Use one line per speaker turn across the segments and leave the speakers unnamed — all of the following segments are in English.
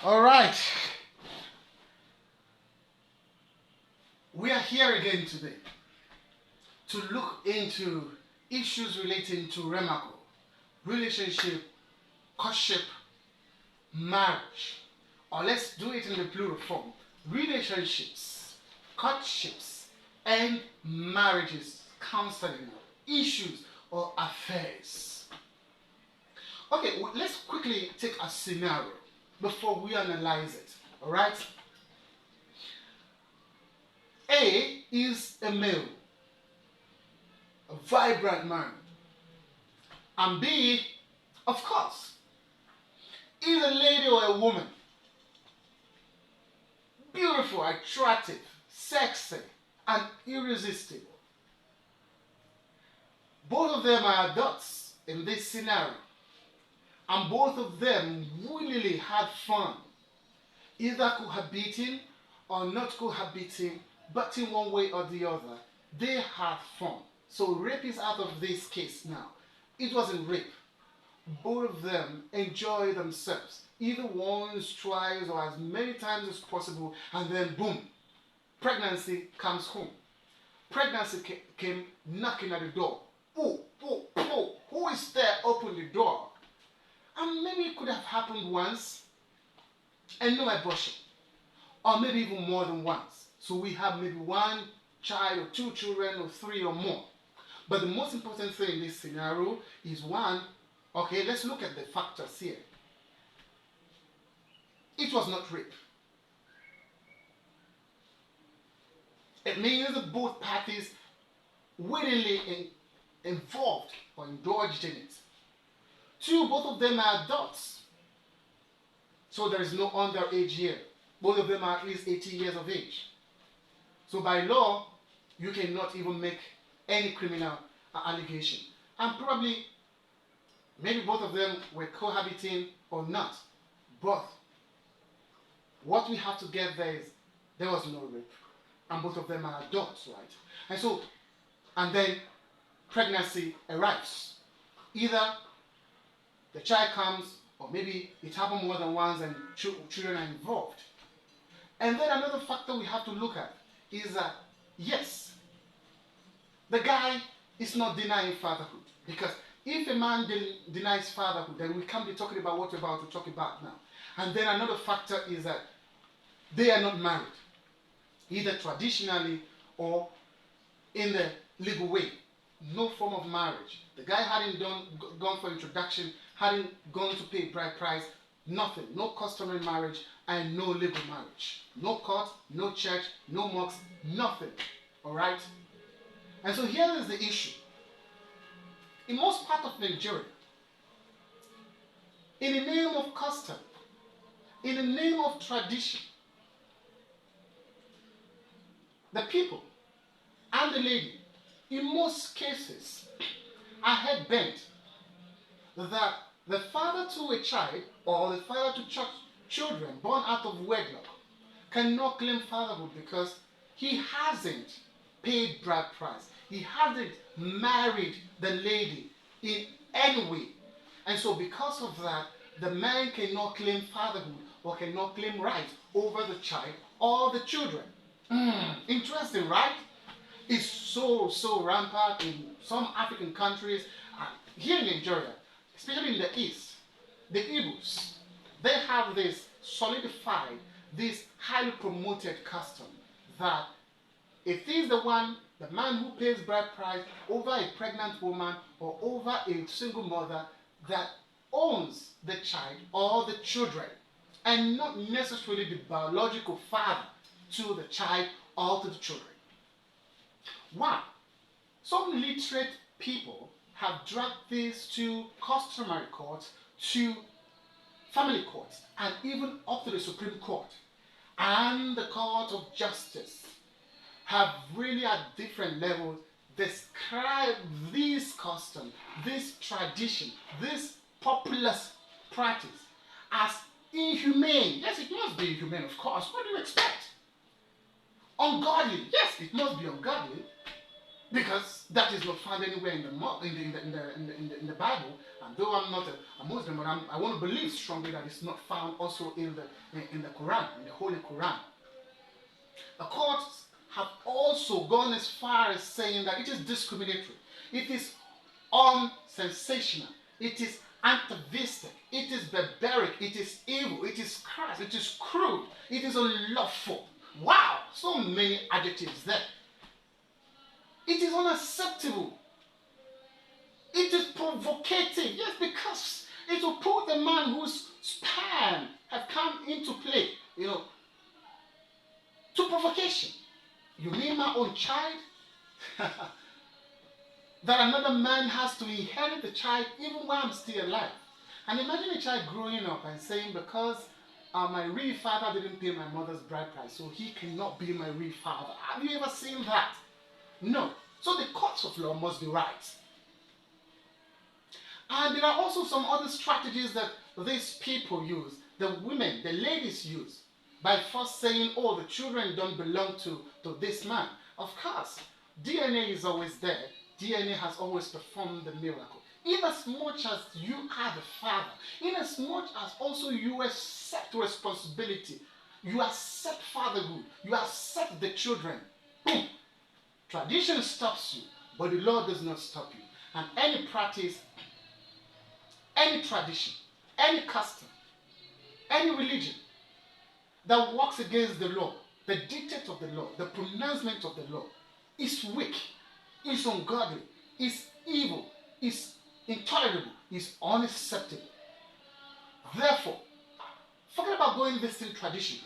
All right. We are here again today to look into issues relating to remarkable relationship, courtship, marriage. Or let's do it in the plural form. Relationships, courtships, and marriages, counseling, issues or affairs. Okay, let's quickly take a scenario before we analyze it. All right? A is a male, a vibrant man. And B, of course, is a lady or a woman. Beautiful, attractive, sexy, and irresistible. Both of them are adults in this scenario. And both of them willingly had fun, either cohabiting or not cohabiting, but in one way or the other, they had fun. So rape is out of this case now. It wasn't rape. Both of them enjoy themselves, either once, twice, or as many times as possible, and then boom, pregnancy comes home. Pregnancy came knocking at the door. Oh, oh, oh, who is there? Open the door. And maybe it could have happened once and no abortion, or maybe even more than once. So we have maybe one child or two children or three or more. But the most important thing in this scenario is one, okay, let's look at the factors here. It was not rape. It means that both parties willingly involved or indulged in it. Two, both of them are adults. So there is no underage here. Both of them are at least 18 years of age. So by law, you cannot even make any criminal allegation. And probably, maybe both of them were cohabiting or not. But what we have to get there is there was no rape. And both of them are adults, right? And so, and then pregnancy arrives. Either the child comes, or maybe it happened more than once and children are involved. And then another factor we have to look at is that, yes, the guy is not denying fatherhood. Because if a man denies fatherhood, then we can't be talking about what we're about to talk about now. And then another factor is that they are not married, either traditionally or in the legal way. No form of marriage. The guy hadn't gone for introduction, hadn't gone to pay bride price, nothing. No customary marriage and no legal marriage. No court, no church, no mosque, nothing. Alright? And so here is the issue. In most parts of Nigeria, in the name of custom, in the name of tradition, the people and the lady, in most cases, are head bent that the father to a child or the father to children born out of wedlock cannot claim fatherhood because he hasn't paid bride price. He hasn't married the lady in any way. And so because of that, the man cannot claim fatherhood or cannot claim rights over the child or the children. Interesting, right? It's so rampant in some African countries. Here in Nigeria, especially in the East, the Igbos, they have this solidified, this highly promoted custom that it is the man who pays bride price over a pregnant woman or over a single mother that owns the child or the children, and not necessarily the biological father to the child or to the children. Why? Some literate people have dragged this to customary courts, to family courts, and even up to the Supreme Court. And the Court of Justice have really at different levels described this custom, this tradition, this populous practice as inhumane. Yes, it must be inhumane, of course. What do you expect? Ungodly. Yes, it must be ungodly. because that is not found anywhere in the Bible. And though I'm not a Muslim, but I want to believe strongly that it's not found also in the Quran, in the Holy Quran. The courts have also gone as far as saying that it is discriminatory, it is unsensational, it is atavistic, it is barbaric, it is evil, it is crass, it is crude, it is unlawful. Wow, so many adjectives there. It is unacceptable. It is provocative. Yes, because it will put the man whose sperm have come into play, to provocation. You mean my own child? That another man has to inherit the child even while I'm still alive. And imagine a child growing up and saying, because my real father didn't pay my mother's bride price, so he cannot be my real father. Have you ever seen that? No. So the courts of law must be right. And there are also some other strategies that these people use, the women, the ladies use, by first saying, oh, the children don't belong to this man. Of course, DNA is always there. DNA has always performed the miracle. In as much as you are the father, in as much as also you accept responsibility, you accept fatherhood, you accept the children, boom, tradition stops you, but the law does not stop you. And any practice, any tradition, any custom, any religion that works against the law, the dictate of the law, the pronouncement of the law, is weak, is ungodly, is evil, is intolerable, is unacceptable. Therefore, forget about going visiting tradition.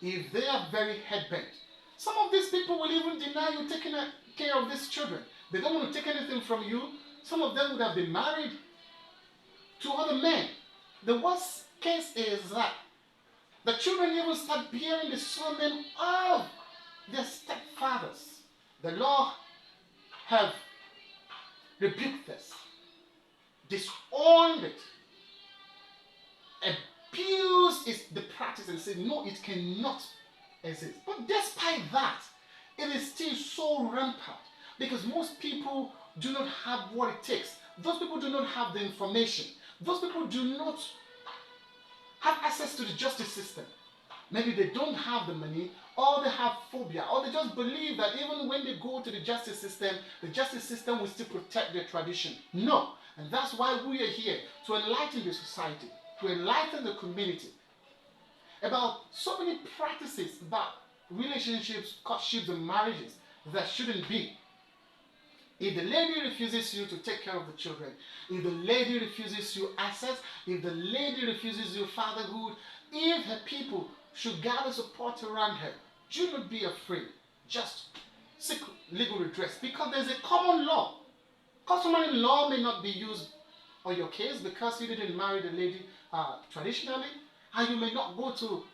If they are very head-bent, some of these people will even deny you taking care of these children. They don't want to take anything from you. Some of them would have been married to other men. The worst case is that the children even start bearing the surname of their stepfathers. The law have rebuked this, disowned it, abused the practice and said, no, it cannot exist. But despite that, it is still so rampant because most people do not have what it takes. Those people do not have the information. Those people do not have access to the justice system. Maybe they don't have the money, or they have phobia, or they just believe that even when they go to the justice system will still protect their tradition. No. And that's why we are here, to enlighten the society, to enlighten the community about so many practices about relationships, courtships, and marriages that shouldn't be. If the lady refuses you to take care of the children, if the lady refuses you access, if the lady refuses you fatherhood, if her people should gather support around her, do not be afraid. Just seek legal redress, because there's a common law. Customary law may not be used on your case because you didn't marry the lady traditionally, and you may not go to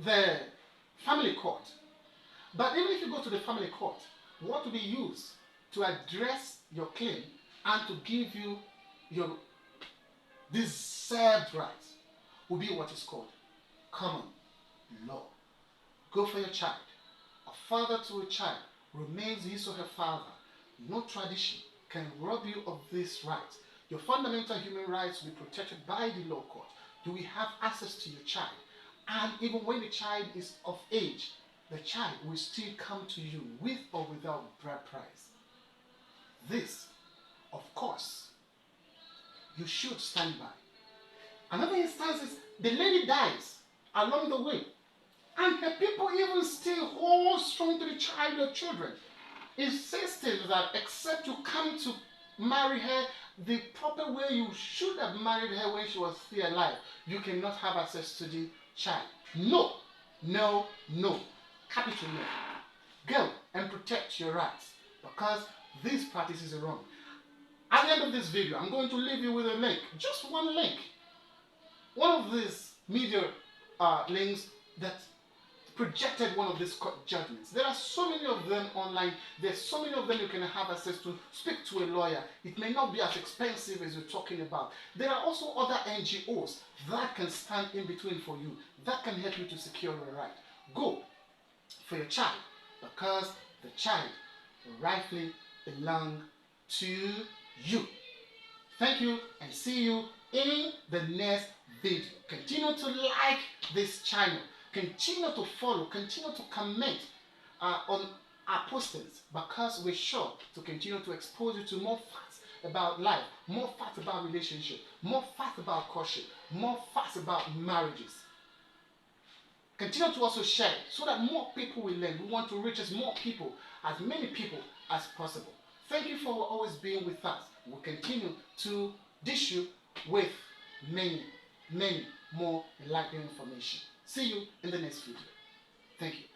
the family court. But even if you go to the family court, what will be used to address your claim and to give you your deserved rights will be what is called common law. Go for your child. A father to a child remains his or her father. No tradition can rob you of these rights. Your fundamental human rights will be protected by the law court. Do we have access to your child? And even when the child is of age, the child will still come to you with or without bride price. This, of course, you should stand by. Another instance is the lady dies along the way, and her people even still hold strong to the child or children, insisting that except you come to marry her the proper way you should have married her when she was still alive, you cannot have access to the child. No, no, no. Capital no. Go and protect your rights, because these practices are wrong. At the end of this video, I'm going to leave you with a link, just one link. One of these media links that projected one of these court judgments. There are so many of them online. There's so many of them you can have access to. Speak to a lawyer. It may not be as expensive as you're talking about. There are also other NGOs that can stand in between for you, that can help you to secure your right. Go for your child, because the child rightfully belong to you. Thank you and see you in the next video. Continue to like this channel. Continue to follow. Continue to comment on our postings, because we're sure to continue to expose you to more facts about life, more facts about relationship, more facts about courtship, more facts about marriages. Continue to also share it so that more people will learn. We want to reach as more people, as many people as possible. Thank you for always being with us. We'll continue to dish you with many, many more enlightening information. See you in the next video. Thank you.